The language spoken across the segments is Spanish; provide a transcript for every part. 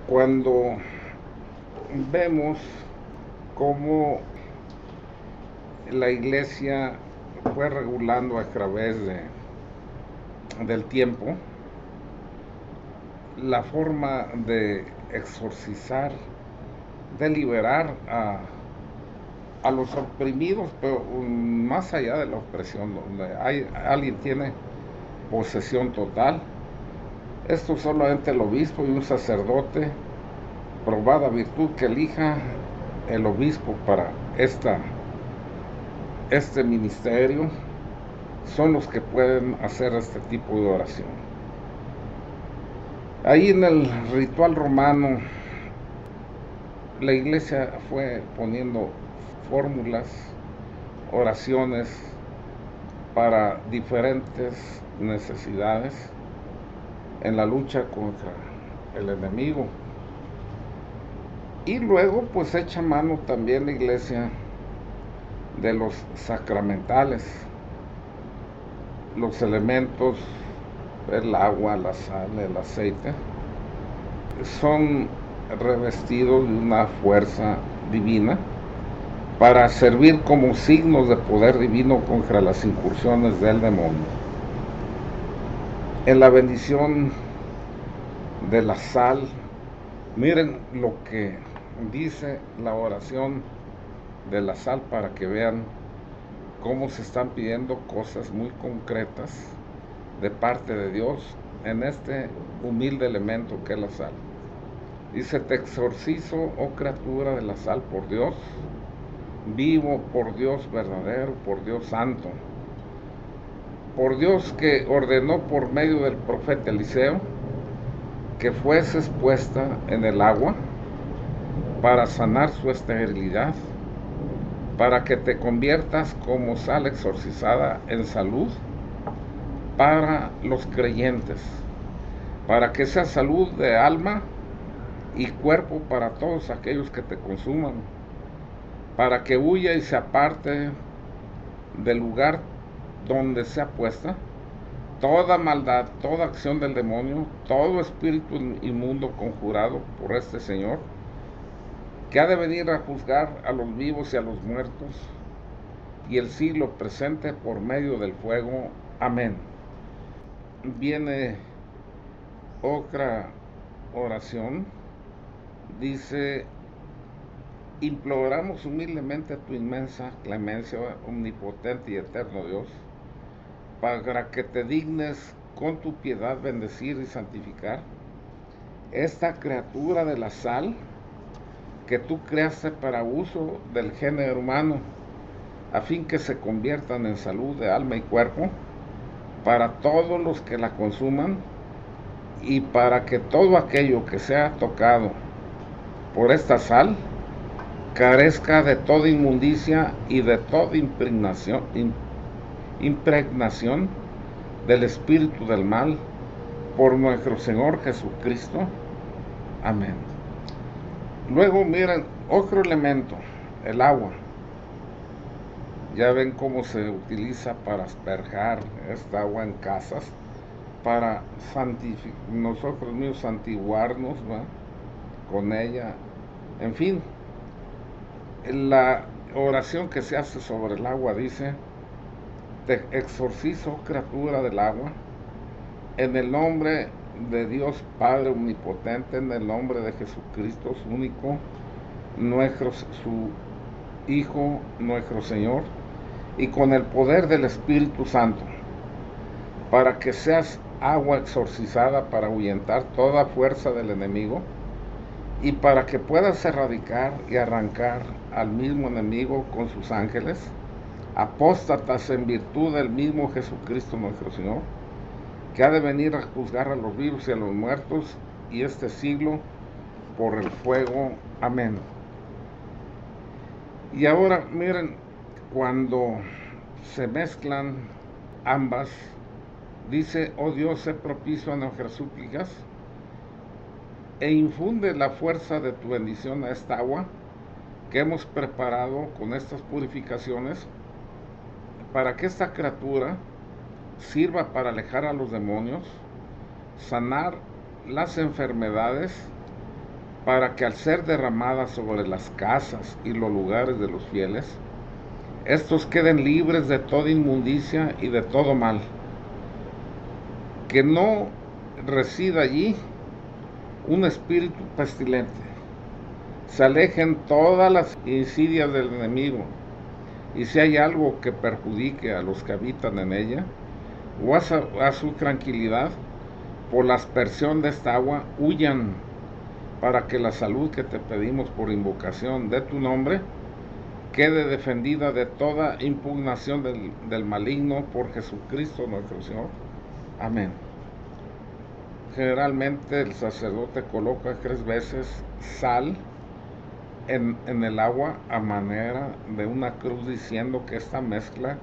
Cuando vemos cómo la iglesia fue regulando a través del tiempo la forma de exorcizar, de liberar a los oprimidos, pero más allá de la opresión, donde alguien tiene posesión total. Esto solamente el obispo y un sacerdote, probada virtud que elija el obispo para este ministerio, son los que pueden hacer este tipo de oración. Ahí en el ritual romano, la iglesia fue poniendo fórmulas, oraciones para diferentes necesidades en la lucha contra el enemigo. Y luego pues echa mano también la iglesia de los sacramentales, los elementos, el agua, la sal, el aceite, son revestidos de una fuerza divina para servir como signos de poder divino contra las incursiones del demonio. En la bendición de la sal, miren lo que dice la oración de la sal para que vean cómo se están pidiendo cosas muy concretas de parte de Dios en este humilde elemento que es la sal. Dice: te exorcizo, oh criatura de la sal, por Dios vivo, por Dios verdadero, por Dios santo, por Dios que ordenó por medio del profeta Eliseo que fueses puesta en el agua para sanar su esterilidad, para que te conviertas como sal exorcizada en salud para los creyentes, para que sea salud de alma y cuerpo para todos aquellos que te consuman, para que huya y se aparte del lugar donde sea puesta toda maldad, toda acción del demonio, todo espíritu inmundo conjurado por este Señor, que ha de venir a juzgar a los vivos y a los muertos, y el siglo presente por medio del fuego. Amén. Viene otra oración, dice: imploramos humildemente tu inmensa clemencia, omnipotente y eterno Dios, para que te dignes con tu piedad bendecir y santificar esta criatura de la sal que tú creaste para uso del género humano, a fin que se conviertan en salud de alma y cuerpo para todos los que la consuman, y para que todo aquello que sea tocado por esta sal carezca de toda inmundicia y de toda impregnación del espíritu del mal, por nuestro Señor Jesucristo. Amén. Luego miren otro elemento, el agua. Ya ven cómo se utiliza para asperjar esta agua en casas, para nosotros mismos santiguarnos, ¿va?, con ella. En fin, la oración que se hace sobre el agua dice: te exorcizo, criatura del agua, en el nombre de Dios Padre omnipotente, en el nombre de Jesucristo, su único, su Hijo, nuestro Señor, y con el poder del Espíritu Santo, para que seas agua exorcizada para ahuyentar toda fuerza del enemigo, y para que puedas erradicar y arrancar al mismo enemigo con sus ángeles, apóstatas en virtud del mismo Jesucristo nuestro Señor, que ha de venir a juzgar a los vivos y a los muertos, y este siglo por el fuego. Amén. Y ahora miren, cuando se mezclan ambas, dice: oh Dios, sé propicio a nuestras súplicas e infunde la fuerza de tu bendición a esta agua que hemos preparado con estas purificaciones, para que esta criatura sirva para alejar a los demonios, sanar las enfermedades para que al ser derramada sobre las casas y los lugares de los fieles, estos queden libres de toda inmundicia y de todo mal, que no resida allí un espíritu pestilente, se alejen todas las insidias del enemigo, y si hay algo que perjudique a los que habitan en ella, o a su tranquilidad, por la aspersión de esta agua, huyan, para que la salud que te pedimos por invocación de tu nombre quede defendida de toda impugnación del maligno por Jesucristo nuestro Señor. Amén. Generalmente el sacerdote coloca 3 veces sal en el agua a manera de una cruz, diciendo que esta mezcla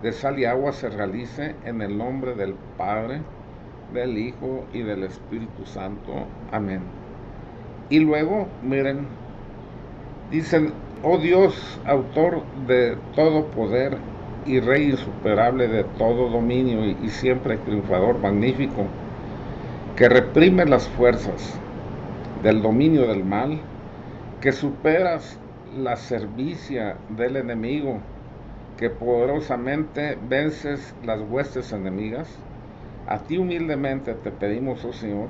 de sal y agua se realice en el nombre del Padre, del Hijo y del Espíritu Santo. Amén. Y luego, miren, dicen: oh Dios, autor de todo poder y Rey insuperable de todo dominio y siempre triunfador, magnífico, que reprime las fuerzas del dominio del mal, que superas la servicia del enemigo, que poderosamente vences las huestes enemigas, a ti humildemente te pedimos, oh Señor,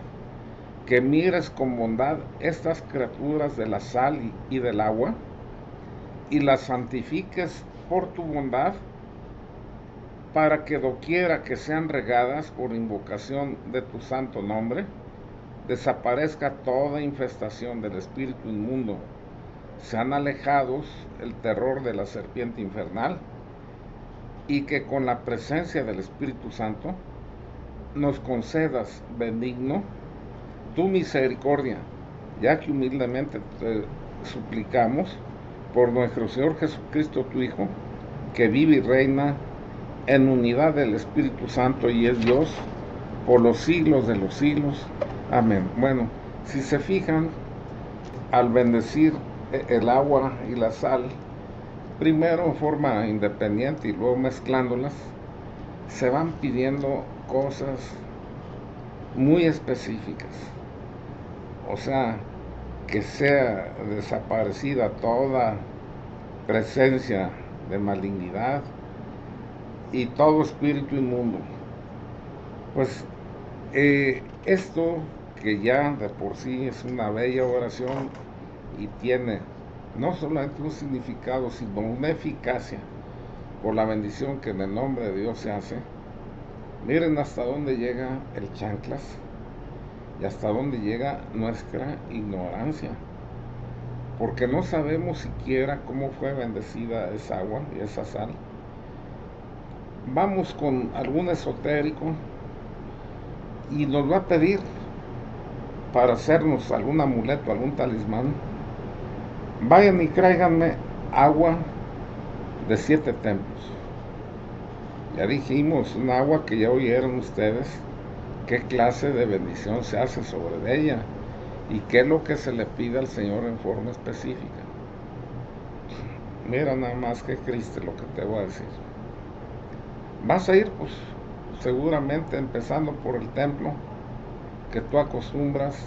que mires con bondad estas criaturas de la sal y del agua, y las santifiques por tu bondad, para que doquiera que sean regadas por invocación de tu santo nombre, desaparezca toda infestación del espíritu inmundo, sean alejados el terror de la serpiente infernal, y que con la presencia del Espíritu Santo nos concedas, benigno, tu misericordia, ya que humildemente te suplicamos por nuestro Señor Jesucristo, tu Hijo, que vive y reina en unidad del Espíritu Santo y es Dios por los siglos de los siglos. Amén. Bueno, si se fijan, al bendecir el agua y la sal, primero en forma independiente y luego mezclándolas, se van pidiendo cosas muy específicas. O sea, que sea desaparecida toda presencia de malignidad y todo espíritu inmundo. Pues esto, que ya de por sí es una bella oración y tiene no solamente un significado, sino una eficacia por la bendición que en el nombre de Dios se hace. Miren hasta dónde llega el chanclas y hasta dónde llega nuestra ignorancia, porque no sabemos siquiera cómo fue bendecida esa agua y esa sal. Vamos con algún esotérico y nos va a pedir para hacernos algún amuleto, algún talismán: vayan y tráiganme agua de 7 templos. Ya dijimos, un agua que ya oyeron ustedes qué clase de bendición se hace sobre ella y qué es lo que se le pide al Señor en forma específica. Mira nada más que Cristo lo que te voy a decir. Vas a ir, pues, seguramente empezando por el templo que tú acostumbras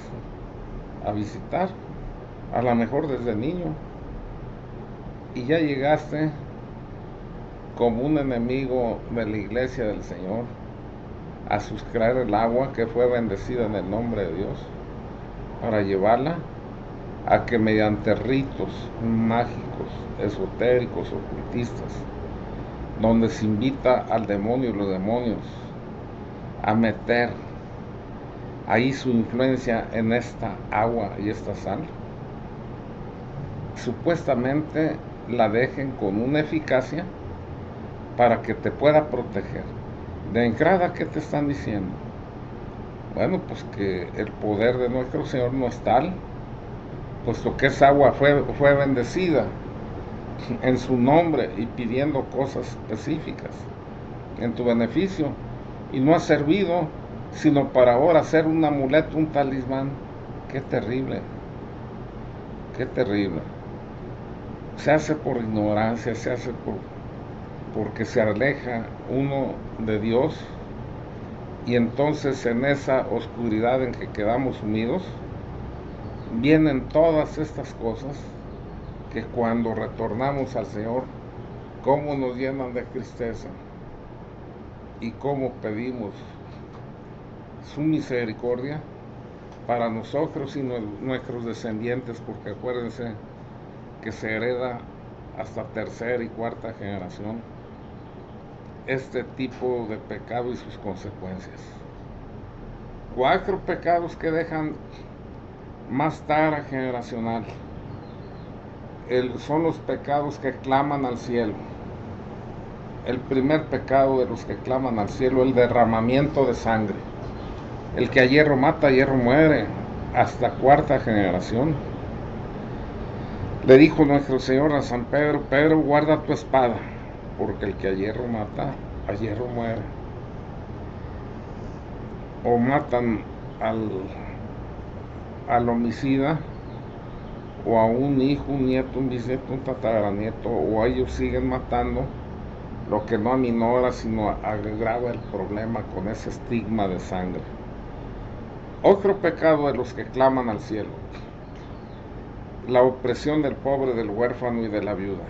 a visitar, a lo mejor desde niño, y ya llegaste como un enemigo de la iglesia del Señor a sustraer el agua que fue bendecida en el nombre de Dios, para llevarla a que mediante ritos mágicos, esotéricos, ocultistas, donde se invita al demonio y los demonios a meter ahí su influencia en esta agua y esta sal, supuestamente la dejen con una eficacia para que te pueda proteger. De entrada, ¿qué te están diciendo? Bueno, pues que el poder de nuestro Señor no es tal, puesto que esa agua fue bendecida en su nombre y pidiendo cosas específicas en tu beneficio, y no ha servido sino para ahora hacer un amuleto, un talismán. Qué terrible, qué terrible. Se hace por ignorancia, se hace porque se aleja uno de Dios, y entonces en esa oscuridad en que quedamos sumidos, vienen todas estas cosas que cuando retornamos al Señor, cómo nos llenan de tristeza y cómo pedimos su misericordia para nosotros y nuestros descendientes, porque acuérdense que se hereda hasta tercera y cuarta generación este tipo de pecado y sus consecuencias. 4 pecados que dejan más tara generacional son los pecados que claman al cielo. El primer pecado de los que claman al cielo, el derramamiento de sangre. El que a hierro mata, a hierro muere, hasta cuarta generación. Le dijo nuestro Señor a San Pedro: Pedro, guarda tu espada, porque el que a hierro mata, a hierro muere. O matan al homicida, o a un hijo, un nieto, un bisnieto, un tataranieto, o ellos siguen matando, lo que no aminora, sino agrava el problema con ese estigma de sangre. Otro pecado de los que claman al cielo: la opresión del pobre, del huérfano y de la viuda.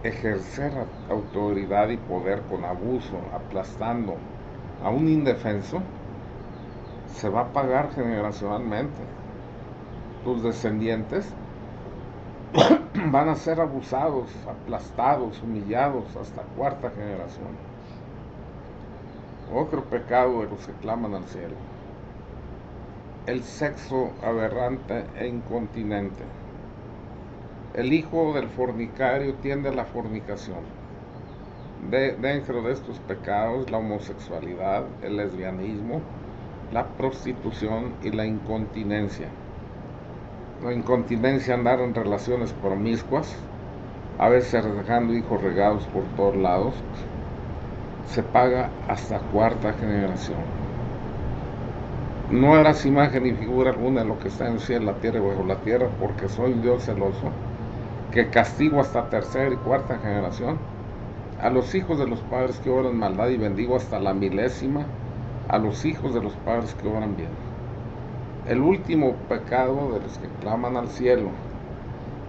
Ejercer autoridad y poder con abuso, aplastando a un indefenso, se va a pagar generacionalmente. Tus descendientes van a ser abusados, aplastados, humillados hasta cuarta generación. Otro pecado de los que claman al cielo: el sexo aberrante e incontinente. El hijo del fornicario tiende a la fornicación. Dentro de estos pecados, la homosexualidad, el lesbianismo, la prostitución y la incontinencia. La incontinencia, andar en relaciones promiscuas, a veces dejando hijos regados por todos lados, se paga hasta cuarta generación. No harás imagen ni figura alguna de lo que está en el cielo, la tierra y bajo la tierra, porque soy Dios celoso, que castigo hasta tercera y cuarta generación a los hijos de los padres que obran maldad, y bendigo hasta la milésima a los hijos de los padres que obran bien. El último pecado de los que claman al cielo,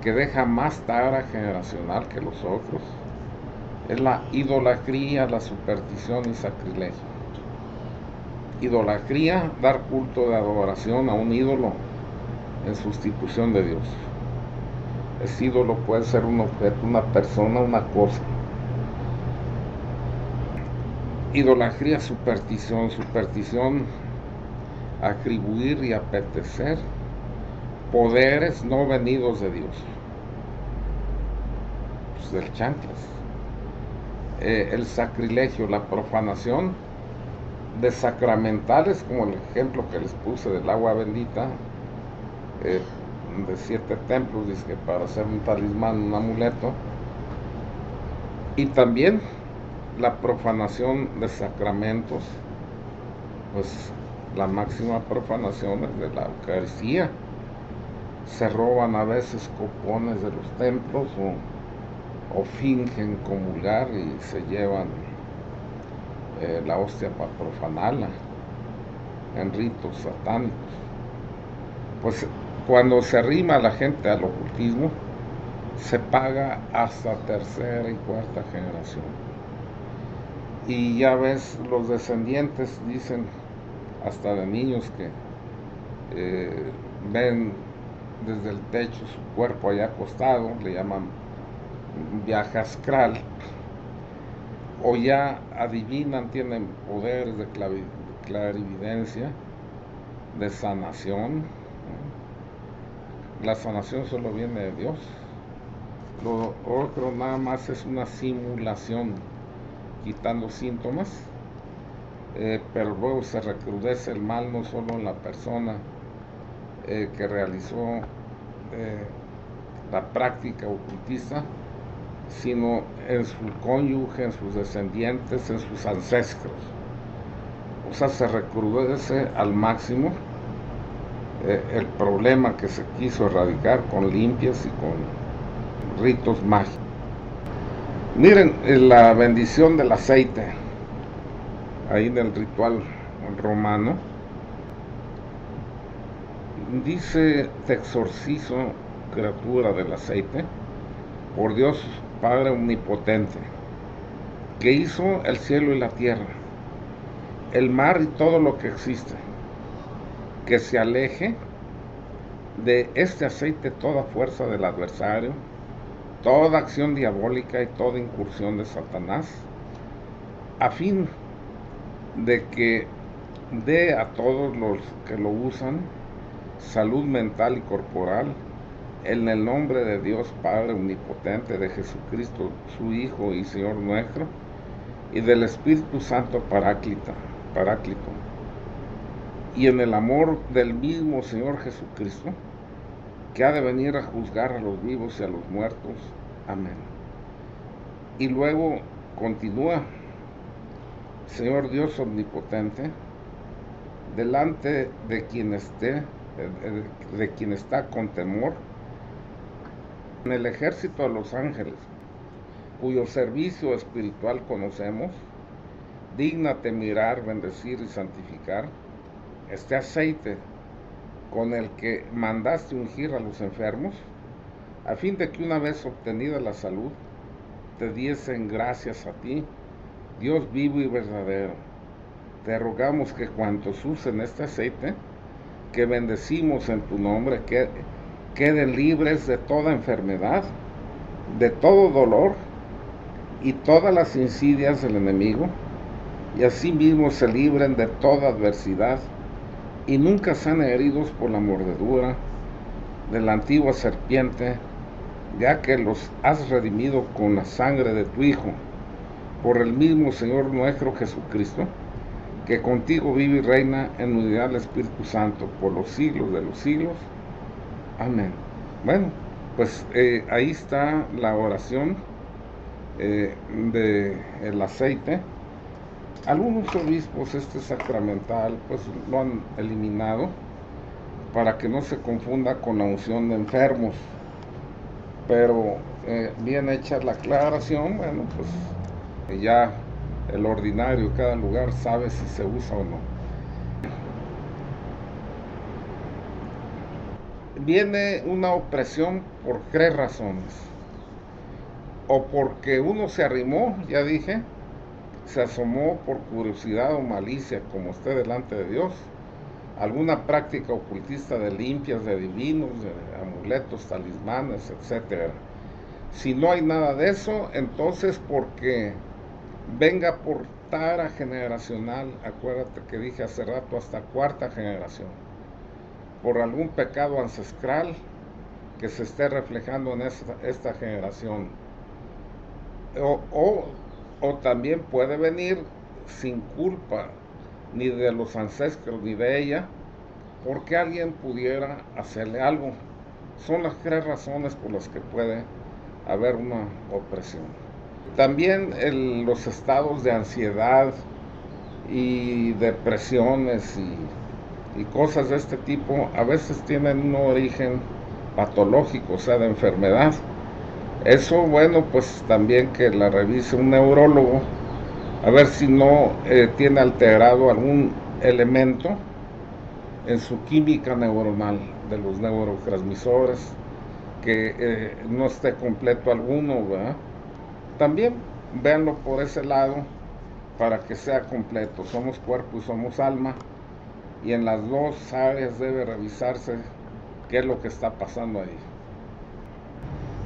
que deja más tara generacional que los otros, es la idolatría, la superstición y sacrilegio. Idolatría: dar culto de adoración a un ídolo en sustitución de Dios. Ese ídolo puede ser un objeto, una persona, una cosa. Idolatría, superstición, atribuir y apetecer poderes no venidos de Dios, pues del chanclas. El sacrilegio, la profanación de sacramentales, como el ejemplo que les puse del agua bendita, de 7 templos, dice que para hacer un talismán, un amuleto. Y también la profanación de sacramentos, pues la máxima profanación es de la Eucaristía. Se roban a veces copones de los templos o fingen comulgar y se llevan la hostia para profanarla en ritos satánicos. Pues cuando se arrima a la gente al ocultismo, se paga hasta tercera y cuarta generación. Y ya ves, los descendientes dicen, hasta de niños, que ven desde el techo su cuerpo allá acostado, le llaman viaje astral, o ya adivinan, tienen poderes de clarividencia, de sanación. La sanación solo viene de Dios. Lo otro nada más es una simulación, quitando síntomas, pero luego se recrudece el mal no solo en la persona que realizó la práctica ocultista, sino en su cónyuge, en sus descendientes, en sus ancestros. O sea, se recrudece al máximo el problema que se quiso erradicar con limpias y con ritos mágicos. Miren la bendición del aceite, ahí en el ritual romano, Dice: te exorcizo, criatura del aceite, por Dios Padre omnipotente, que hizo el cielo y la tierra, el mar y todo lo que existe, que se aleje de este aceite toda fuerza del adversario, toda acción diabólica y toda incursión de Satanás, a fin de que dé a todos los que lo usan salud mental y corporal, en el nombre de Dios Padre omnipotente, de Jesucristo, su Hijo y Señor nuestro, y del Espíritu Santo Paráclito, y en el amor del mismo Señor Jesucristo, que ha de venir a juzgar a los vivos y a los muertos. Amén. Y luego continúa: Señor Dios omnipotente, delante de quien está con temor, en el ejército de los ángeles, cuyo servicio espiritual conocemos, dígnate mirar, bendecir y santificar este aceite con el que mandaste ungir a los enfermos, a fin de que una vez obtenida la salud, te diesen gracias a ti, Dios vivo y verdadero. Te rogamos que cuantos usen este aceite, que bendecimos en tu nombre, que queden libres de toda enfermedad, de todo dolor y todas las insidias del enemigo, y asimismo se libren de toda adversidad y nunca sean heridos por la mordedura de la antigua serpiente, ya que los has redimido con la sangre de tu Hijo, por el mismo Señor nuestro Jesucristo, que contigo vive y reina en unidad del Espíritu Santo por los siglos de los siglos. Amén. Bueno, pues ahí está la oración del aceite. Algunos obispos este sacramental pues lo han eliminado para que no se confunda con la unción de enfermos, pero bien hecha la aclaración, bueno, pues ya el ordinario de cada lugar sabe si se usa o no. Viene una opresión por 3 razones: o porque uno se arrimó, ya dije, se asomó por curiosidad o malicia, como esté delante de Dios, alguna práctica ocultista de limpias, de divinos, de amuletos, talismanes, etc. Si no hay nada de eso, entonces porque venga por tara generacional, acuérdate que dije hace rato hasta 4ª generación, por algún pecado ancestral que se esté reflejando en esta generación, o también puede venir sin culpa ni de los ancestros ni de ella, porque alguien pudiera hacerle algo. Son las 3 razones por las que puede haber una opresión. También los estados de ansiedad y depresiones y cosas de este tipo a veces tienen un origen patológico, o sea, de enfermedad. Eso, bueno, pues también que la revise un neurólogo, a ver si no tiene alterado algún elemento en su química neuronal de los neurotransmisores, que no esté completo alguno, ¿verdad? También véanlo por ese lado para que sea completo. Somos cuerpo y somos alma, y en las 2 áreas debe revisarse qué es lo que está pasando ahí.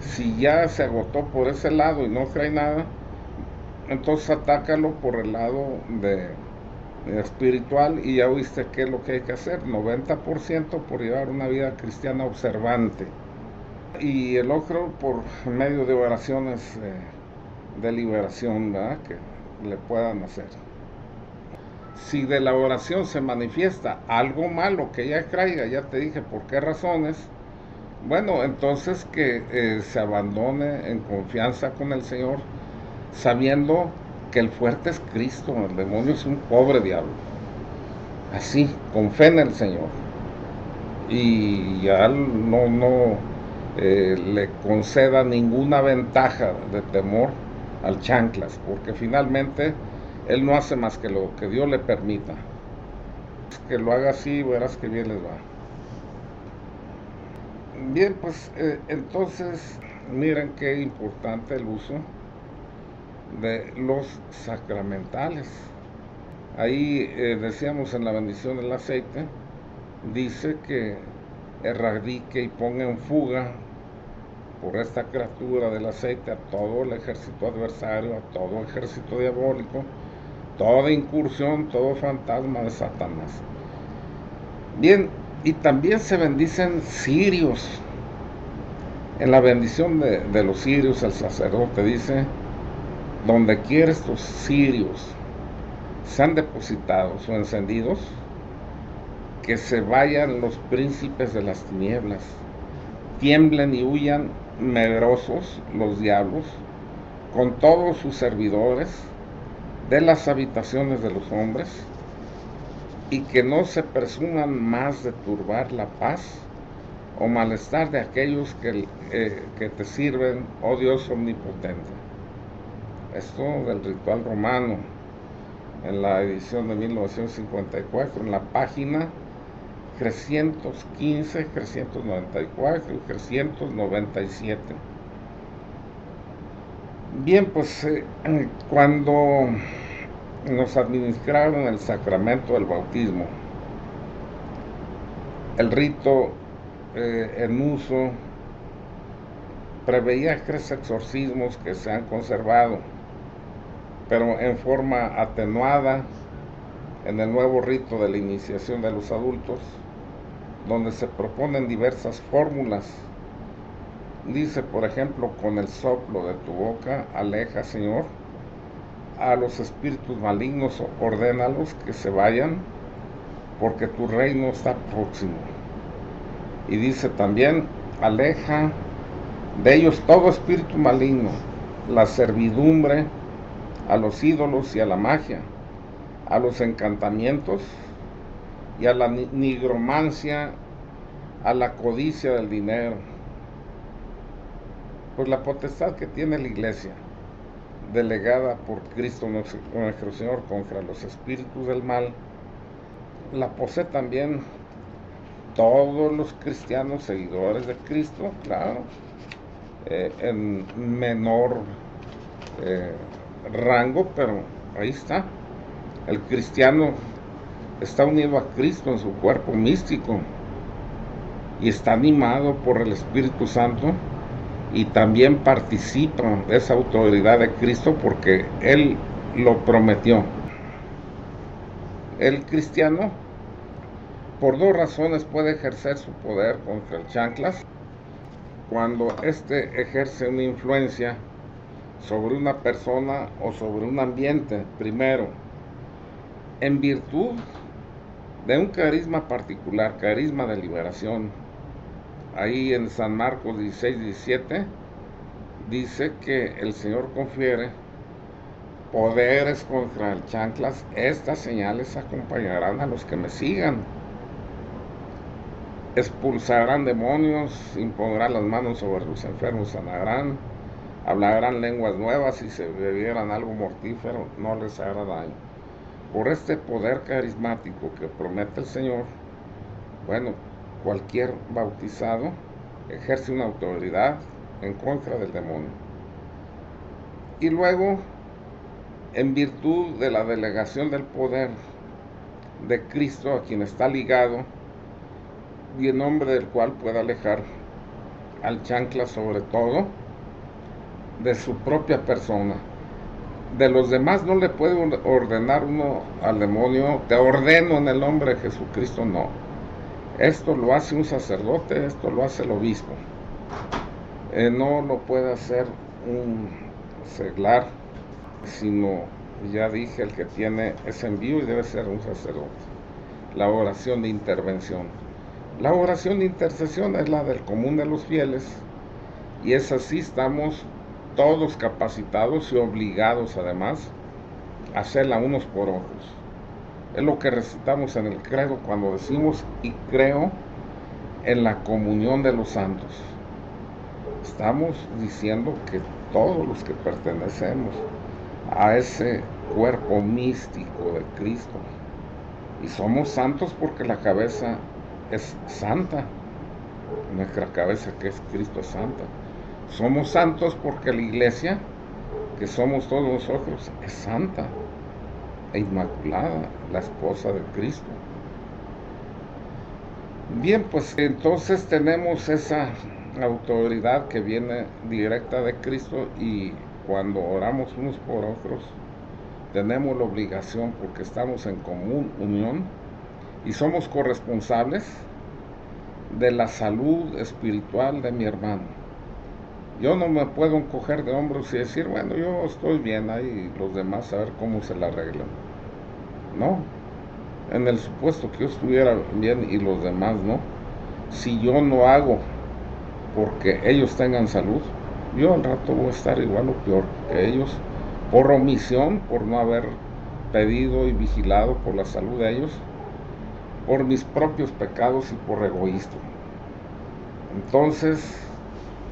Si ya se agotó por ese lado y no trae nada, entonces atácalo por el lado de espiritual, y ya viste qué es lo que hay que hacer: 90% por llevar una vida cristiana observante, y el otro por medio de oraciones de liberación, ¿verdad?, que le puedan hacer. Si de la oración se manifiesta algo malo que ella traiga, ya te dije por qué razones, bueno, entonces que se abandone en confianza con el Señor, sabiendo que el fuerte es Cristo, el demonio es un pobre diablo. Así, con fe en el Señor, y ya no le conceda ninguna ventaja de temor al chanclas, porque finalmente él no hace más que lo que Dios le permita. Que lo haga así, verás que bien les va. Bien, pues entonces miren qué importante el uso de los sacramentales. Ahí decíamos en la bendición del aceite, dice que erradique y ponga en fuga por esta criatura del aceite a todo el ejército adversario, a todo ejército diabólico, toda incursión, todo fantasma de Satanás. Bien, y también se bendicen cirios. En la bendición de los cirios, el sacerdote dice, donde quiera estos cirios sean depositados o encendidos, que se vayan los príncipes de las tinieblas, tiemblen y huyan medrosos los diablos, con todos sus servidores, de las habitaciones de los hombres, y que no se presuman más de turbar la paz o malestar de aquellos que te sirven, oh Dios omnipotente. Esto del ritual romano, en la edición de 1954, en la página 315, 394 y 397. Bien, pues cuando nos administraron el sacramento del bautismo, el rito en uso preveía 3 exorcismos que se han conservado, pero en forma atenuada en el nuevo rito de la iniciación de los adultos, donde se proponen diversas fórmulas. Dice, por ejemplo, con el soplo de tu boca, aleja, Señor, a los espíritus malignos, ordénalos que se vayan, porque tu reino está próximo. Y dice también, aleja de ellos todo espíritu maligno, la servidumbre a los ídolos y a la magia, a los encantamientos y a la nigromancia, a la codicia del dinero. Pues la potestad que tiene la Iglesia, delegada por Cristo nuestro Señor contra los espíritus del mal, la posee también todos los cristianos seguidores de Cristo, claro, en menor rango, pero ahí está. El cristiano está unido a Cristo en su cuerpo místico y está animado por el Espíritu Santo, y también participa de esa autoridad de Cristo porque Él lo prometió. El cristiano, por 2 razones, puede ejercer su poder contra el chanclas: cuando éste ejerce una influencia sobre una persona o sobre un ambiente, primero, en virtud de un carisma particular, carisma de liberación. Ahí en San Marcos 16, 17 dice que el Señor confiere poderes contra el chanclas. Estas señales acompañarán a los que me sigan: expulsarán demonios, impondrán las manos sobre los enfermos, sanarán, hablarán lenguas nuevas, y si bebieran algo mortífero no les hará daño. Por este poder carismático que promete el Señor, bueno, cualquier bautizado ejerce una autoridad en contra del demonio. Y luego, en virtud de la delegación del poder de Cristo a quien está ligado, y en nombre del cual puede alejar al chancla, sobre todo de su propia persona. De los demás no le puede ordenar uno al demonio: te ordeno en el nombre de Jesucristo. No, esto lo hace un sacerdote, esto lo hace el obispo. No lo puede hacer un seglar, sino, ya dije, el que tiene ese envío, y debe ser un sacerdote. La oración de intervención. La oración de intercesión es la del común de los fieles, y es así: estamos todos capacitados y obligados además a hacerla unos por otros. Es lo que recitamos en el credo cuando decimos: y creo en la comunión de los santos. Estamos diciendo que todos los que pertenecemos a ese cuerpo místico de Cristo, y somos santos porque la cabeza es santa, nuestra cabeza que es Cristo es santa. Somos santos porque la iglesia, que somos todos nosotros, es santa e inmaculada, la esposa de Cristo. Bien, pues entonces tenemos esa autoridad que viene directa de Cristo, y cuando oramos unos por otros, tenemos la obligación, porque estamos en común unión y somos corresponsables de la salud espiritual de mi hermano. Yo no me puedo encoger de hombros y decir, bueno, yo estoy bien, ahí los demás a ver cómo se la arreglan. No, en el supuesto que yo estuviera bien y los demás no, si yo no hago porque ellos tengan salud, yo al rato voy a estar igual o peor que ellos, por omisión, por no haber pedido y vigilado por la salud de ellos, por mis propios pecados y por egoísmo. Entonces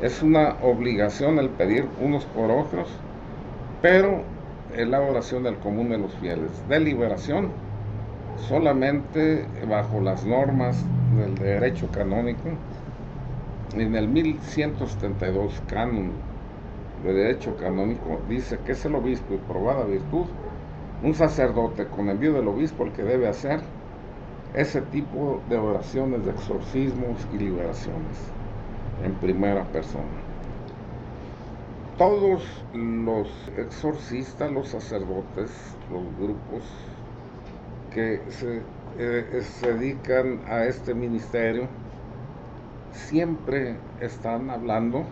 es una obligación el pedir unos por otros, pero en la oración del común de los fieles de liberación solamente bajo las normas del derecho canónico. En el 1172 canon de derecho canónico dice que es el obispo y probada virtud, un sacerdote con envío del obispo, el que debe hacer ese tipo de oraciones de exorcismos y liberaciones en primera persona. Todos los exorcistas, los sacerdotes, los grupos que se dedican a este ministerio, siempre están hablando,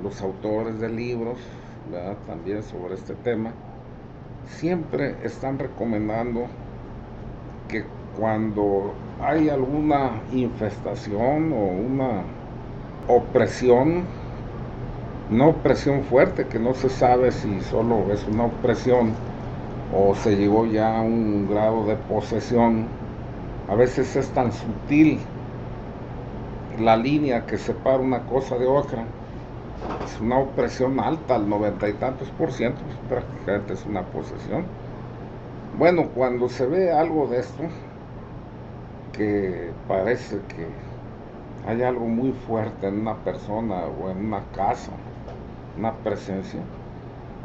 los autores de libros, ¿verdad?, también sobre este tema, siempre están recomendando que cuando hay alguna infestación o una opresión, una opresión fuerte, que no se sabe si solo es una opresión o se llegó ya a un grado de posesión, a veces es tan sutil la línea que separa una cosa de otra, es una opresión alta, al 90 y tantos %, pues prácticamente es una posesión. Bueno, cuando se ve algo de esto, que parece que hay algo muy fuerte en una persona o en una casa, una presencia,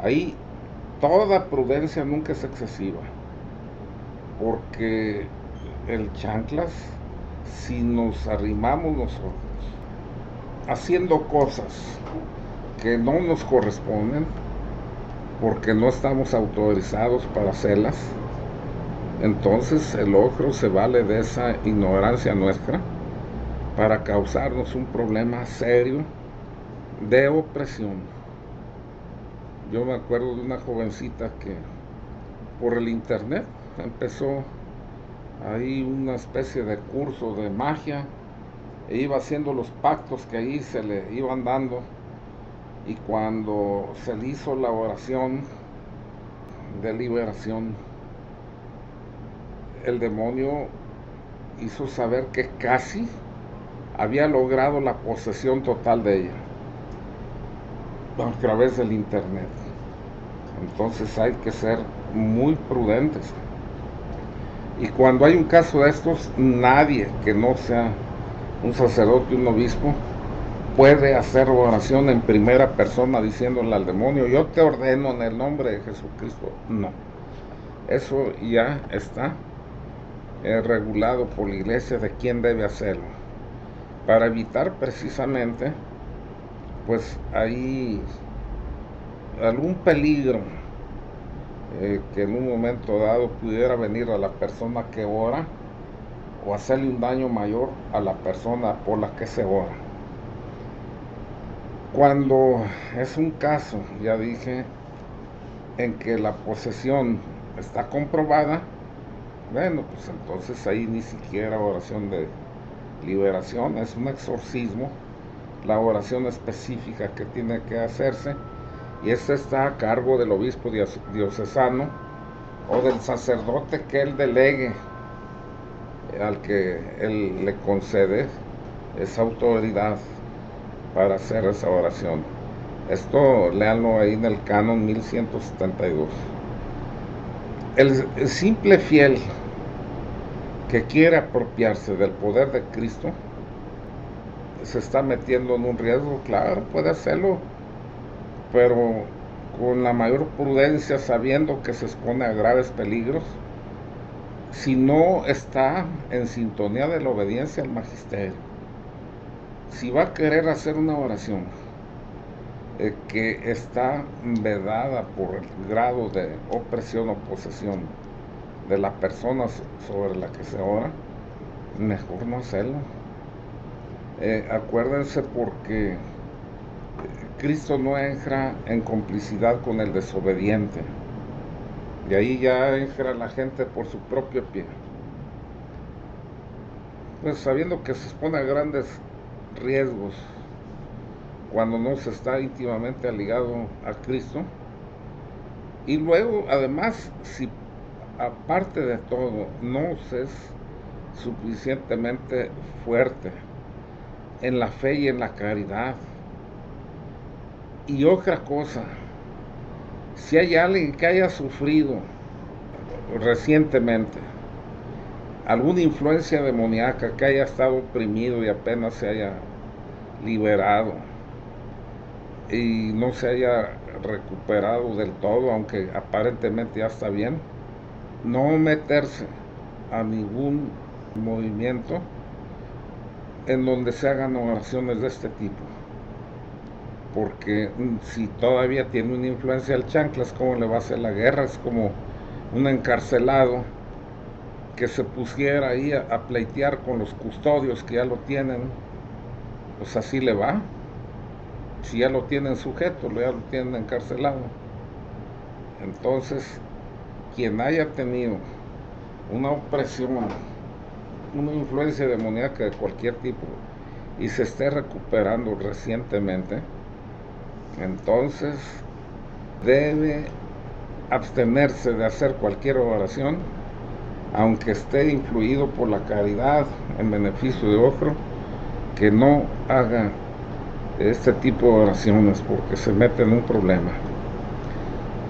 ahí toda prudencia nunca es excesiva, porque el chanclas, si nos arrimamos nosotros haciendo cosas que no nos corresponden, porque no estamos autorizados para hacerlas, entonces el otro se vale de esa ignorancia nuestra para causarnos un problema serio de opresión. Yo me acuerdo de una jovencita que por el internet empezó ahí una especie de curso de magia e iba haciendo los pactos que ahí se le iban dando, y cuando se le hizo la oración de liberación, el demonio hizo saber que casi había logrado la posesión total de ella a través del internet. Entonces hay que ser muy prudentes, y cuando hay un caso de estos, nadie que no sea un sacerdote, un obispo, puede hacer oración en primera persona diciéndole al demonio, yo te ordeno en el nombre de Jesucristo. No, eso ya está regulado por la iglesia de quién debe hacerlo, para evitar precisamente pues ahí algún peligro que en un momento dado pudiera venir a la persona que ora, o hacerle un daño mayor a la persona por la que se ora. Cuando es un caso, ya dije, en que la posesión está comprobada, bueno, pues entonces ahí ni siquiera oración de liberación, es un exorcismo, la oración específica que tiene que hacerse, y esta está a cargo del obispo diocesano o del sacerdote que él delegue, al que él le concede esa autoridad para hacer esa oración. Esto léanlo ahí en el canon 1172. El simple fiel que quiere apropiarse del poder de Cristo se está metiendo en un riesgo, claro, puede hacerlo, pero con la mayor prudencia, sabiendo que se expone a graves peligros, si no está en sintonía de la obediencia al magisterio. Si va a querer hacer una oración que está vedada por el grado de opresión o posesión de la persona sobre la que se ora, mejor no hacerlo. Acuérdense, porque Cristo no entra en complicidad con el desobediente, y ahí ya entra la gente por su propio pie, pues sabiendo que se expone a grandes riesgos cuando no se está íntimamente ligado a Cristo. Y luego, además, si aparte de todo no se es suficientemente fuerte en la fe y en la caridad. Y otra cosa, si hay alguien que haya sufrido recientemente alguna influencia demoníaca, que haya estado oprimido y apenas se haya liberado y no se haya recuperado del todo, aunque aparentemente ya está bien, no meterse a ningún movimiento en donde se hagan oraciones de este tipo, porque si todavía tiene una influencia del chanclas, ¿cómo le va a hacer la guerra? Es como un encarcelado que se pusiera ahí a pleitear con los custodios que ya lo tienen. Pues así le va, si ya lo tienen sujeto, ya lo tienen encarcelado. Entonces, quien haya tenido una opresión, una influencia demoníaca de cualquier tipo, y se esté recuperando recientemente, entonces debe abstenerse de hacer cualquier oración, aunque esté influido por la caridad en beneficio de otro, que no haga este tipo de oraciones, porque se mete en un problema.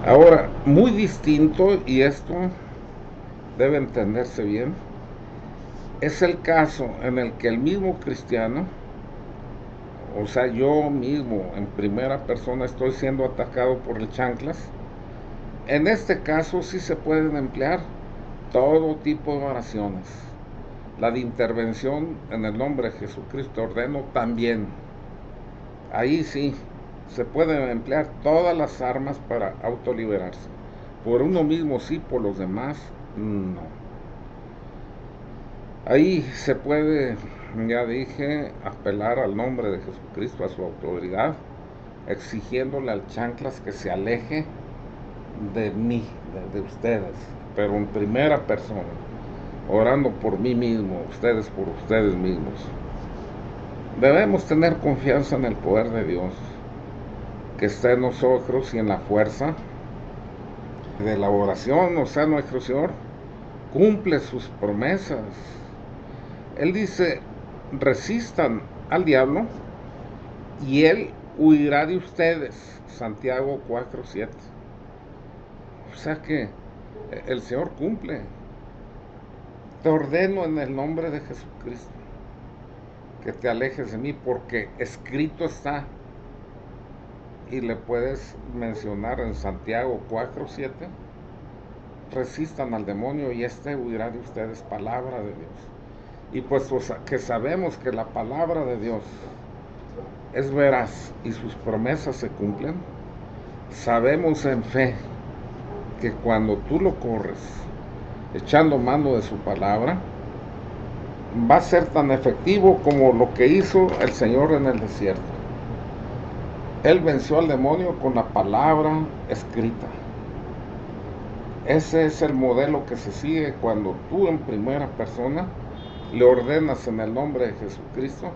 Ahora, muy distinto, y esto debe entenderse bien, es el caso en el que el mismo cristiano, o sea, yo mismo en primera persona estoy siendo atacado por el chanclas. En este caso sí se pueden emplear todo tipo de oraciones. La de intervención en el nombre de Jesucristo ordeno también. Ahí sí se pueden emplear todas las armas para autoliberarse. Por uno mismo sí, por los demás no. Ahí se puede, ya dije, apelar al nombre de Jesucristo, a su autoridad, exigiéndole al chanclas que se aleje de mí, de ustedes, pero en primera persona, orando por mí mismo, ustedes por ustedes mismos. Debemos tener confianza en el poder de Dios, que está en nosotros, y en la fuerza de la oración. O sea, nuestro Señor cumple sus promesas. Él dice: resistan al diablo y él huirá de ustedes. Santiago 4:7. O sea que el Señor cumple. Te ordeno en el nombre de Jesucristo que te alejes de mí, porque escrito está. Y le puedes mencionar en Santiago 4:7: resistan al demonio y éste huirá de ustedes. Palabra de Dios. Y puesto que sabemos que la palabra de Dios es veraz y sus promesas se cumplen, sabemos en fe que cuando tú lo corres echando mano de su palabra, va a ser tan efectivo como lo que hizo el Señor en el desierto. Él venció al demonio con la palabra escrita. Ese es el modelo que se sigue cuando tú en primera persona le ordenas en el nombre de Jesucristo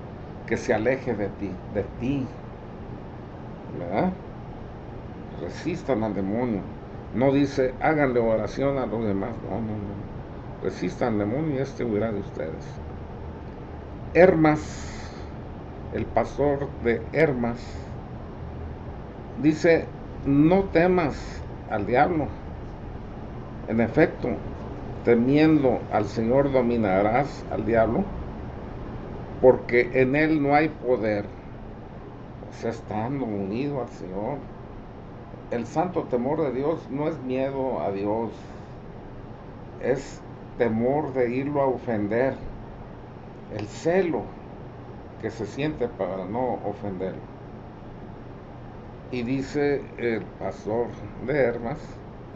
que se aleje de ti, ¿verdad? Resistan al demonio. No dice háganle oración a los demás, no. Resistan al demonio y este huirá de ustedes. Hermas, el pastor de Hermas, dice: no temas al diablo. En efecto, temiendo al Señor dominarás al diablo, porque en Él no hay poder. O sea, estando unido al Señor. El santo temor de Dios no es miedo a Dios, es temor de irlo a ofender, el celo que se siente para no ofenderlo. Y dice el pastor de Hermas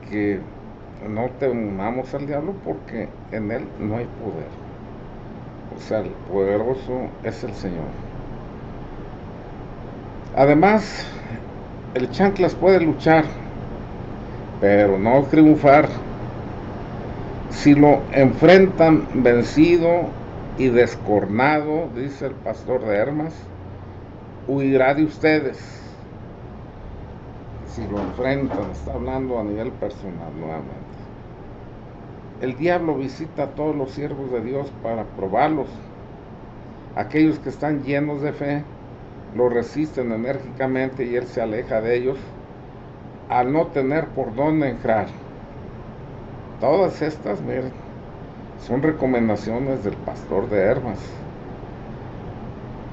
que no temamos al diablo porque en él no hay poder. O sea, el poderoso es el Señor. Además, el chanclas puede luchar, pero no triunfar. Si lo enfrentan vencido y descornado, dice el pastor de Hermas, huirá de ustedes. Si lo enfrentan, está hablando a nivel personal nuevamente. El diablo visita a todos los siervos de Dios para probarlos. Aquellos que están llenos de fe lo resisten enérgicamente y él se aleja de ellos al no tener por dónde entrar. Todas estas, miren, son recomendaciones del pastor de Hermas.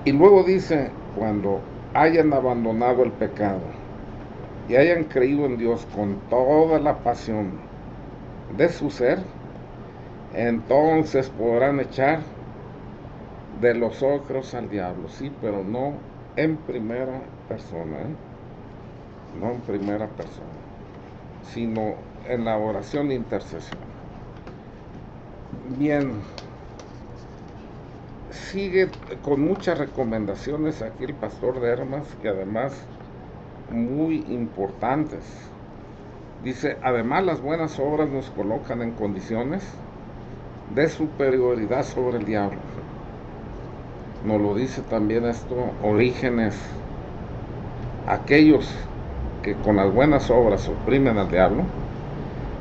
Y luego dice, cuando hayan abandonado el pecado y hayan creído en Dios con toda la pasión de su ser, entonces podrán echar de los ojros al diablo, sí, pero no en primera persona, no en primera persona, sino en la oración de intercesión. Bien, sigue con muchas recomendaciones aquí el pastor de Hermas, que además muy importantes. Dice, además las buenas obras nos colocan en condiciones de superioridad sobre el diablo. Nos lo dice también esto Orígenes. Aquellos que con las buenas obras oprimen al diablo,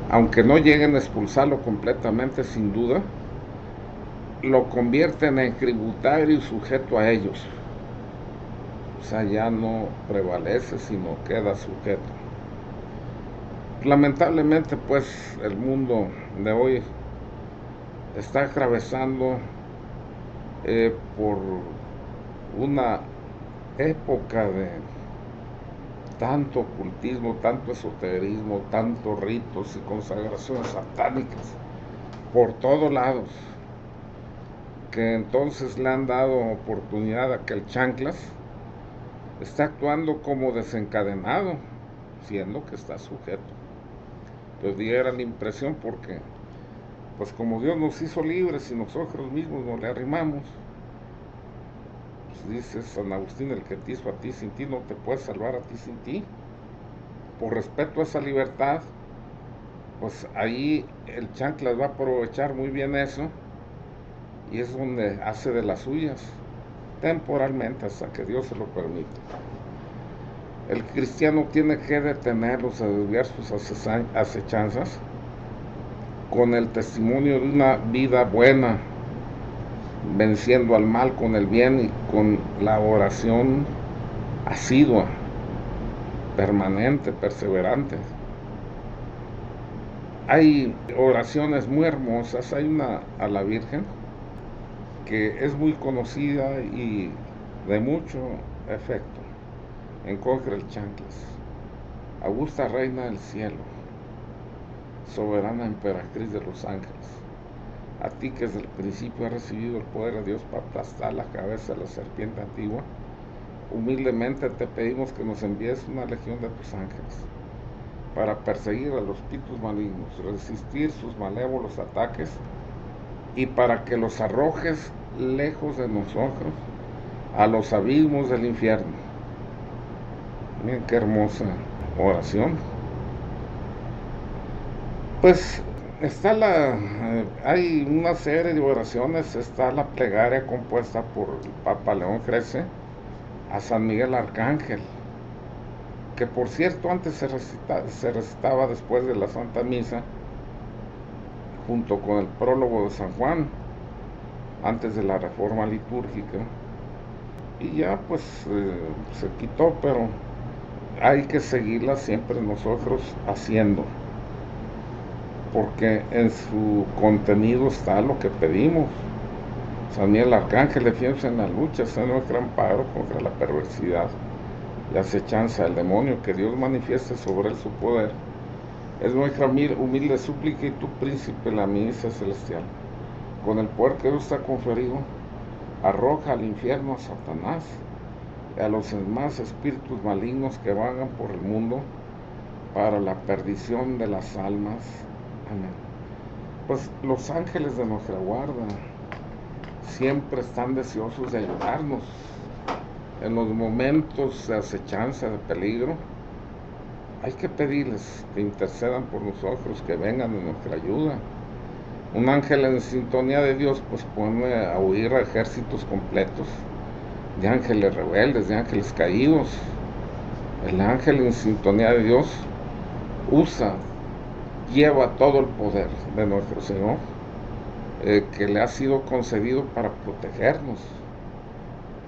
aunque no lleguen a expulsarlo completamente, sin duda, lo convierten en tributario y sujeto a ellos. O sea, ya no prevalece, sino queda sujeto. Lamentablemente, pues, el mundo de hoy está atravesando por una época de tanto ocultismo, tanto esoterismo, tantos ritos y consagraciones satánicas por todos lados, que entonces le han dado oportunidad a que el chanclas está actuando como desencadenado, siendo que está sujeto. Pues diera la impresión porque, pues como Dios nos hizo libres y nosotros mismos nos le arrimamos, pues dice San Agustín, el que te hizo a ti sin ti no te puede salvar a ti sin ti. Por respeto a esa libertad, pues ahí el chanclas va a aprovechar muy bien eso y es donde hace de las suyas, temporalmente hasta que Dios se lo permite. El cristiano tiene que detenerlos a desviar sus acechanzas con el testimonio de una vida buena, venciendo al mal con el bien y con la oración asidua, permanente, perseverante. Hay oraciones muy hermosas, hay una a la Virgen que es muy conocida y de mucho efecto en contra del chanclas. Augusta Reina del Cielo, soberana emperatriz de los ángeles, a ti que desde el principio has recibido el poder de Dios para aplastar la cabeza de la serpiente antigua, humildemente te pedimos que nos envíes una legión de tus ángeles para perseguir a los espíritus malignos, resistir sus malévolos ataques y para que los arrojes lejos de nosotros a los abismos del infierno. Miren qué hermosa oración. Pues está hay una serie de oraciones, está la plegaria compuesta por el Papa León XIII a San Miguel Arcángel, que por cierto antes se recitaba después de la Santa Misa, junto con el prólogo de San Juan, antes de la reforma litúrgica, y ya pues se quitó, pero hay que seguirla siempre nosotros haciendo, porque en su contenido está lo que pedimos. San Miguel Arcángel, defiéndose en la lucha, sea nuestro amparo contra la perversidad y acechanza del demonio, que Dios manifieste sobre él su poder. Es nuestra humilde súplica y tu príncipe, la milicia celestial, con el poder que Dios te ha conferido, arroja al infierno a Satanás y a los demás espíritus malignos que vagan por el mundo para la perdición de las almas. Amén. Pues los ángeles de nuestra guarda siempre están deseosos de ayudarnos en los momentos de acechanza, de peligro. Hay que pedirles que intercedan por nosotros, que vengan en nuestra ayuda. Un ángel en sintonía de Dios pues pone a huir a ejércitos completos de ángeles rebeldes, de ángeles caídos. El ángel en sintonía de Dios lleva todo el poder de nuestro Señor, que le ha sido concedido para protegernos.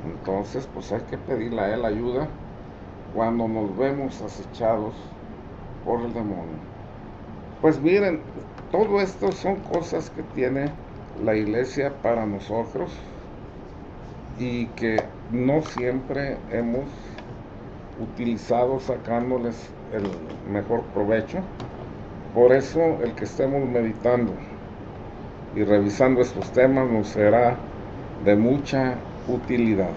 Entonces pues hay que pedirle a Él ayuda cuando nos vemos acechados por el demonio. Pues miren, todo esto son cosas que tiene la iglesia para nosotros y que no siempre hemos utilizado sacándoles el mejor provecho. Por eso el que estemos meditando y revisando estos temas nos será de mucha utilidad.